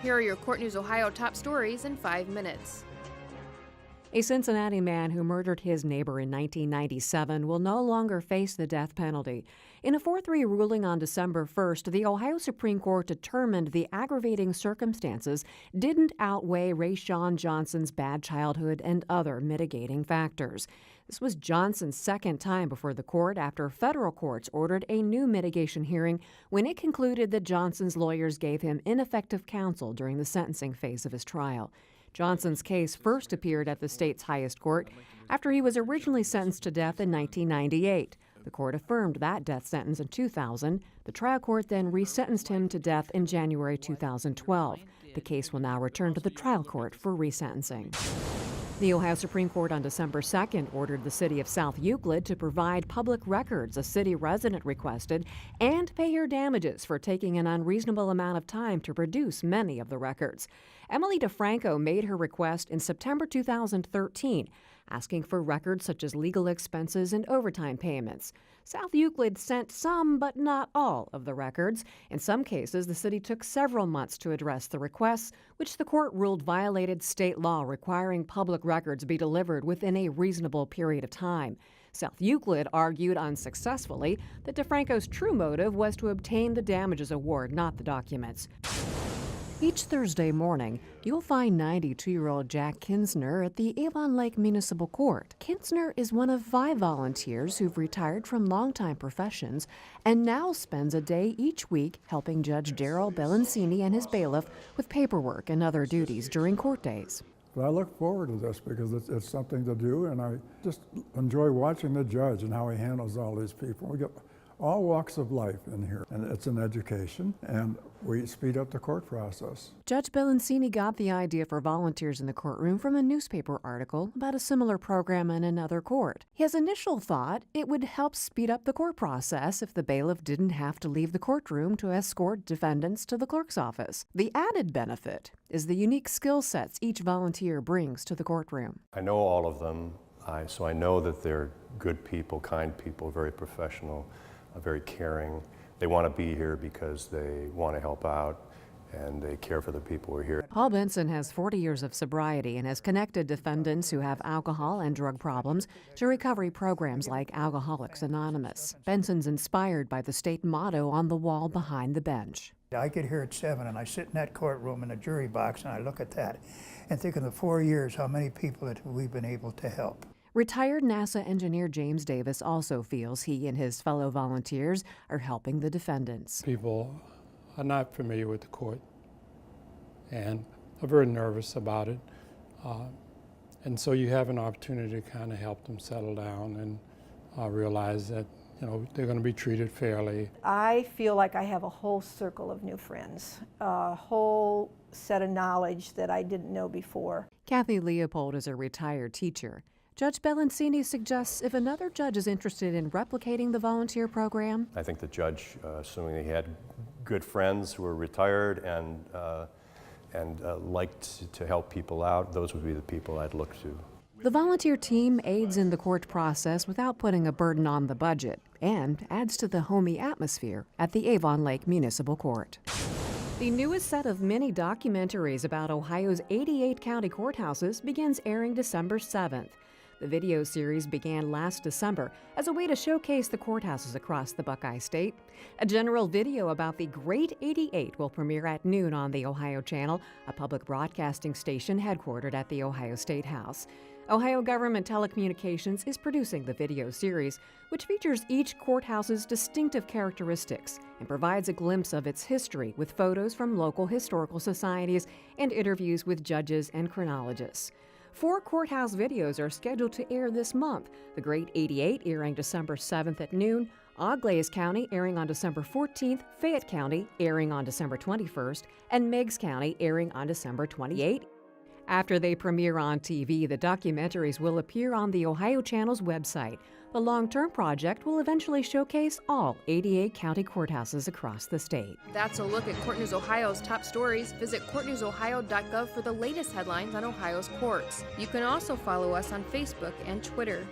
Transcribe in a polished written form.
Here are your Court News Ohio top stories in 5 minutes. A Cincinnati man who murdered his neighbor in 1997 will no longer face the death penalty. In a 4-3 ruling on December 1st, the Ohio Supreme Court determined the aggravating circumstances didn't outweigh Rayshawn Johnson's bad childhood and other mitigating factors. This was Johnson's second time before the court after federal courts ordered a new mitigation hearing when it concluded that Johnson's lawyers gave him ineffective counsel during the sentencing phase of his trial. Johnson's case first appeared at the state's highest court after he was originally sentenced to death in 1998. The court affirmed that death sentence in 2000. The trial court then resentenced him to death in January 2012. The case will now return to the trial court for resentencing. The Ohio Supreme Court on December 2nd ordered the city of South Euclid to provide public records a city resident requested and pay her damages for taking an unreasonable amount of time to produce many of the records. Emily DeFranco made her request in September 2013, asking for records such as legal expenses and overtime payments. South Euclid sent some, but not all, of the records. In some cases, the city took several months to address the requests, which the court ruled violated state law requiring public records be delivered within a reasonable period of time. South Euclid argued unsuccessfully that DeFranco's true motive was to obtain the damages award, not the documents. Each Thursday morning, you'll find 92-year-old Jack Kinsner at the Avon Lake Municipal Court. Kinsner is one of 5 volunteers who've retired from longtime professions and now spends a day each week helping Judge Daryl Bellancini and his bailiff with paperwork and other duties during court days. But I look forward to this because it's something to do, and I just enjoy watching the judge and how he handles all these people. We get all walks of life in here, and it's an education, and we speed up the court process. Judge Bellancini got the idea for volunteers in the courtroom from a newspaper article about a similar program in another court. His initial thought, it would help speed up the court process if the bailiff didn't have to leave the courtroom to escort defendants to the clerk's office. The added benefit is the unique skill sets each volunteer brings to the courtroom. I know all of them, so I know that they're good people, kind people, very professional, very caring. They want to be here because they want to help out and they care for the people who are here. Paul Benson has 40 years of sobriety and has connected defendants who have alcohol and drug problems to recovery programs like Alcoholics Anonymous. Benson's inspired by the state motto on the wall behind the bench. I get here at 7 and I sit in that courtroom in the jury box and I look at that and think in the 4 years how many people that we've been able to help. Retired NASA engineer James Davis also feels he and his fellow volunteers are helping the defendants. People are not familiar with the court and are very nervous about it. And so you have an opportunity to kind of help them settle down and realize that they're going to be treated fairly. I feel like I have a whole circle of new friends, a whole set of knowledge that I didn't know before. Kathy Leopold is a retired teacher. Judge Bellancini suggests if another judge is interested in replicating the volunteer program. I think the judge, assuming he had good friends who were retired and liked to help people out, those would be the people I'd look to. The volunteer team aids in the court process without putting a burden on the budget and adds to the homey atmosphere at the Avon Lake Municipal Court. The newest set of mini documentaries about Ohio's 88 county courthouses begins airing December 7th. The video series began last December as a way to showcase the courthouses across the Buckeye State. A general video about the Great 88 will premiere at noon on the Ohio Channel, a public broadcasting station headquartered at the Ohio State House. Ohio Government Telecommunications is producing the video series, which features each courthouse's distinctive characteristics and provides a glimpse of its history with photos from local historical societies and interviews with judges and chronologists. 4 courthouse videos are scheduled to air this month. The Great 88 airing December 7th at noon, Auglaize County airing on December 14th, Fayette County airing on December 21st, and Meigs County airing on December 28th. After they premiere on TV, the documentaries will appear on the Ohio Channel's website. The long-term project will eventually showcase all 88 county courthouses across the state. That's a look at Court News Ohio's top stories. Visit courtnewsohio.gov for the latest headlines on Ohio's courts. You can also follow us on Facebook and Twitter.